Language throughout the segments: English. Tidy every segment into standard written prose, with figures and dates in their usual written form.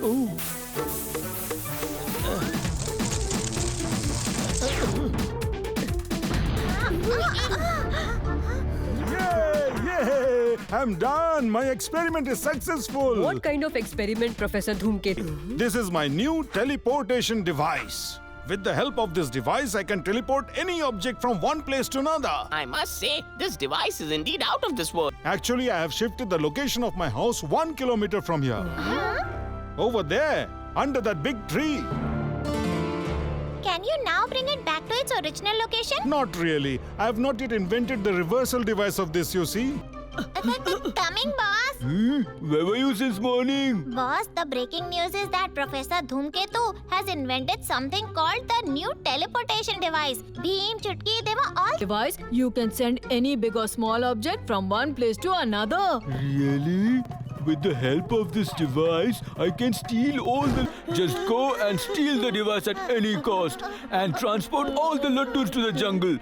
Yay! I'm done. My experiment is successful. What kind of experiment, Professor Dhoomketu? This is my new teleportation device. With the help of this device, I can teleport any object from one place to another. I must say, this device is indeed out of this world. Actually, I have shifted the location of my house 1 kilometer from here. Over there, under that big tree. Can you now bring it back to its original location? Not really. I have not yet invented the reversal device of this, you see. Coming, boss. Where were you since morning? Boss, the breaking news is that Professor Dhoomketu has invented something called the new teleportation device. Bheem, Chutki, they were all... Device, you can send any big or small object from one place to another. Really? With the help of this device, I can steal all the... Just go and steal the device at any cost and transport all the laddus to the jungle.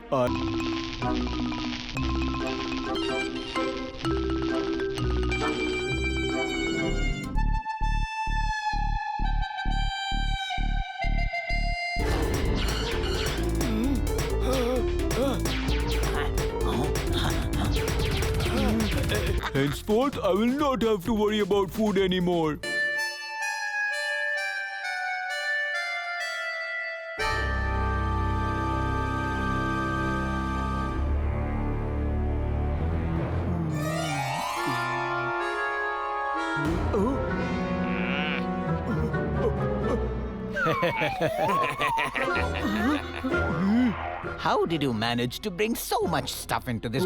Henceforth, I will not have to worry about food anymore. How did you manage to bring so much stuff into this?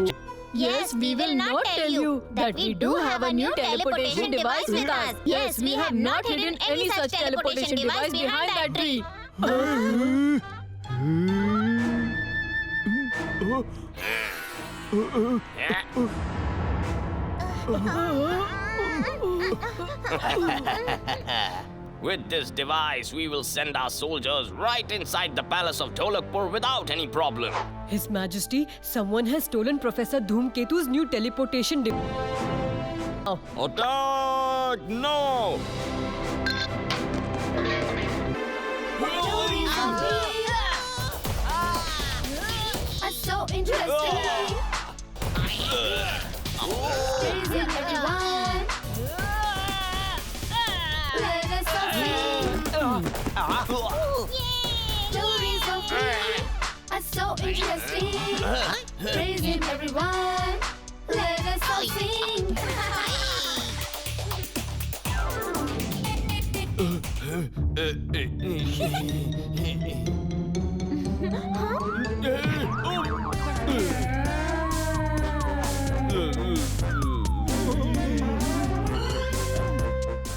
Yes, we will not tell you that we do have a new teleportation device with us. Yes, we have not hidden any such teleportation device behind that tree. With this device, we will send our soldiers right inside the palace of Dholakpur without any problem. His Majesty, someone has stolen Professor Dhoomketu's new teleportation device. Attack! No! So interesting. Crazy everyone. Let us all sing. Stories of free are so interesting. Praising everyone. Let us all sing.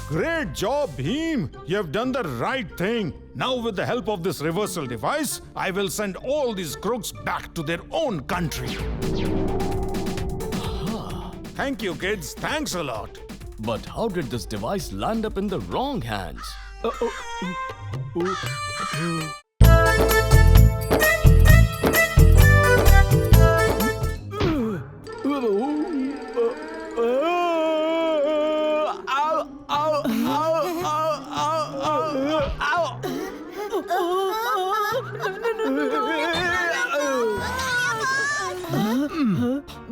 Great job, Bheem. You have done the right thing. Now, with the help of this reversal device, I will send all these crooks back to their own country. Thank you, kids. Thanks a lot. But how did this device land up in the wrong hands?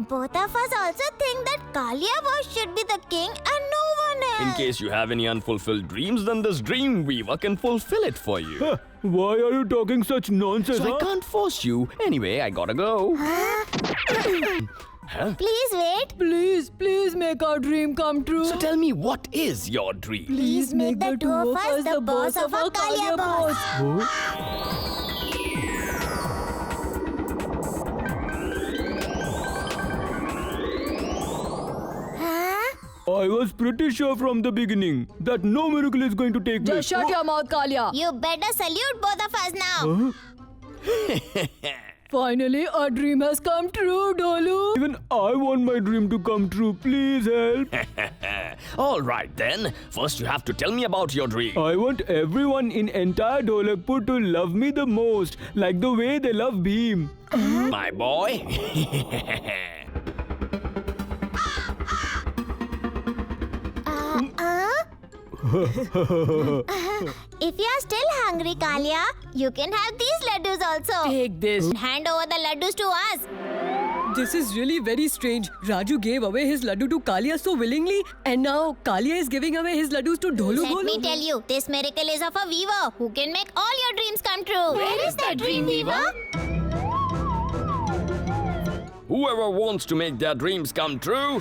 Both of us also think that Kalia boss should be the king and no one else. In case you have any unfulfilled dreams, then this dream weaver can fulfill it for you. Why are you talking such nonsense? I can't force you. Anyway, I gotta go. Please wait. Please make our dream come true. So tell me, what is your dream? Please make the two of us the boss of our Kalia boss. I was pretty sure from the beginning that no miracle is going to take place. Just shut your mouth, Kalia. You better salute both of us now. Finally, our dream has come true, Dolu. Even I want my dream to come true. Please help. All right then. First, you have to tell me about your dream. I want everyone in entire Dholakpur to love me the most, like the way they love Bheem. My boy. If you are still hungry, Kalia, you can have these laddus also. Take this. Hand over the laddus to us. This is really very strange. Raju gave away his laddu to Kalia so willingly, and now Kalia is giving away his laddus to Dholu Let Golu. me tell you, this miracle is of a weaver who can make all your dreams come true. Where is that dream weaver? Whoever wants to make their dreams come true,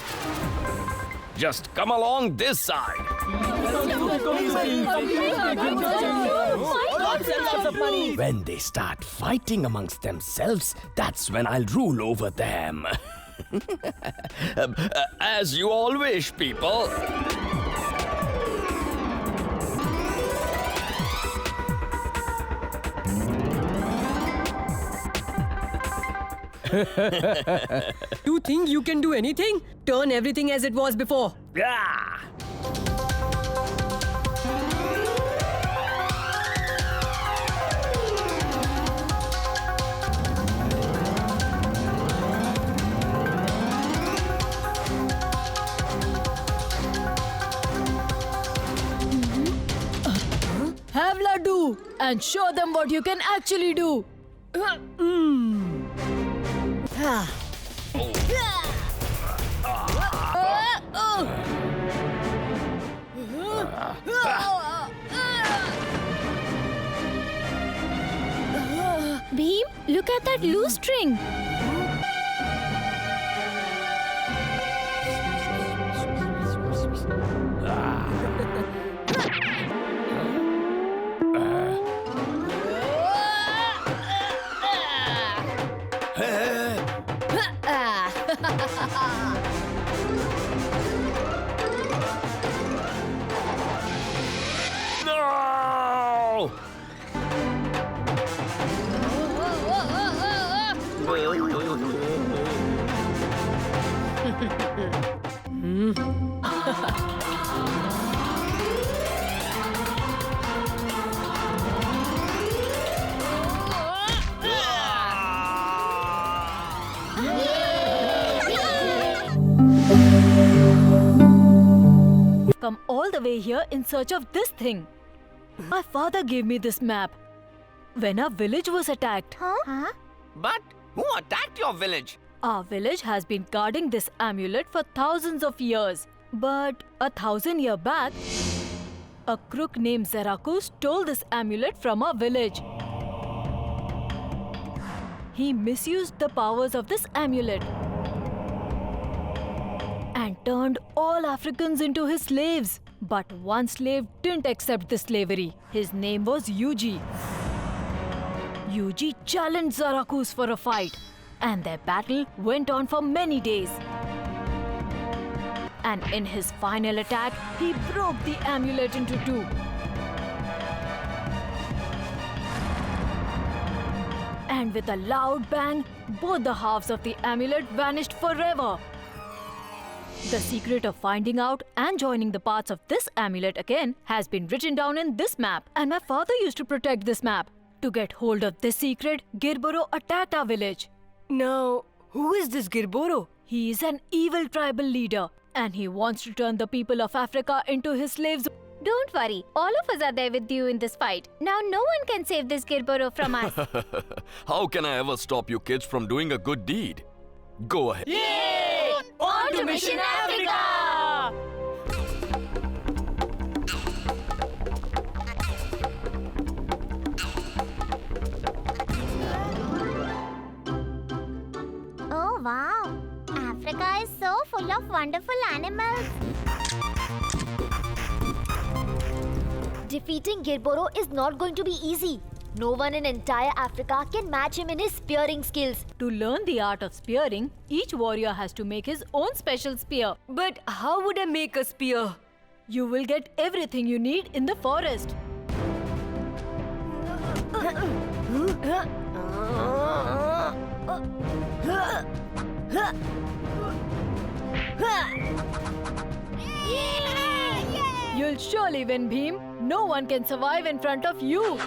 just come along this side. When they start fighting amongst themselves, that's when I'll rule over them. As you all wish, people. You think you can do anything? Turn everything as it was before. Yeah. Have laddu and show them what you can actually do. Bheem, look at that loose string. No! Come all the way here in search of this thing. My father gave me this map. When our village was attacked, Huh? But who attacked your village? our village has been guarding this amulet for thousands of years. But 1,000 years back, a crook named Zaraku stole this amulet from our village. He misused the powers of this amulet and turned all Africans into his slaves. But one slave didn't accept this slavery. His name was Yuji. Yuji challenged Zarakus for a fight, and their battle went on for many days. And in his final attack, he broke the amulet into two. And with a loud bang, both the halves of the amulet vanished forever. The secret of finding out and joining the parts of this amulet again has been written down in this map, and my father used to protect this map. To get hold of this secret, Girboro attacked our village. Now, who is this Girboro? He is an evil tribal leader, and he wants to turn the people of Africa into his slaves. Don't worry, all of us are there with you in this fight. Now no one can save this Girboro from us. How can I ever stop you kids from doing a good deed? Go ahead. On to Mission Africa! Oh wow! Africa is so full of wonderful animals. Defeating Girboro is not going to be easy. No one in entire Africa can match him in his spearing skills. To learn the art of spearing, each warrior has to make his own special spear. But how would I make a spear? You will get everything you need in the forest. You'll surely win, Bheem. No one can survive in front of you.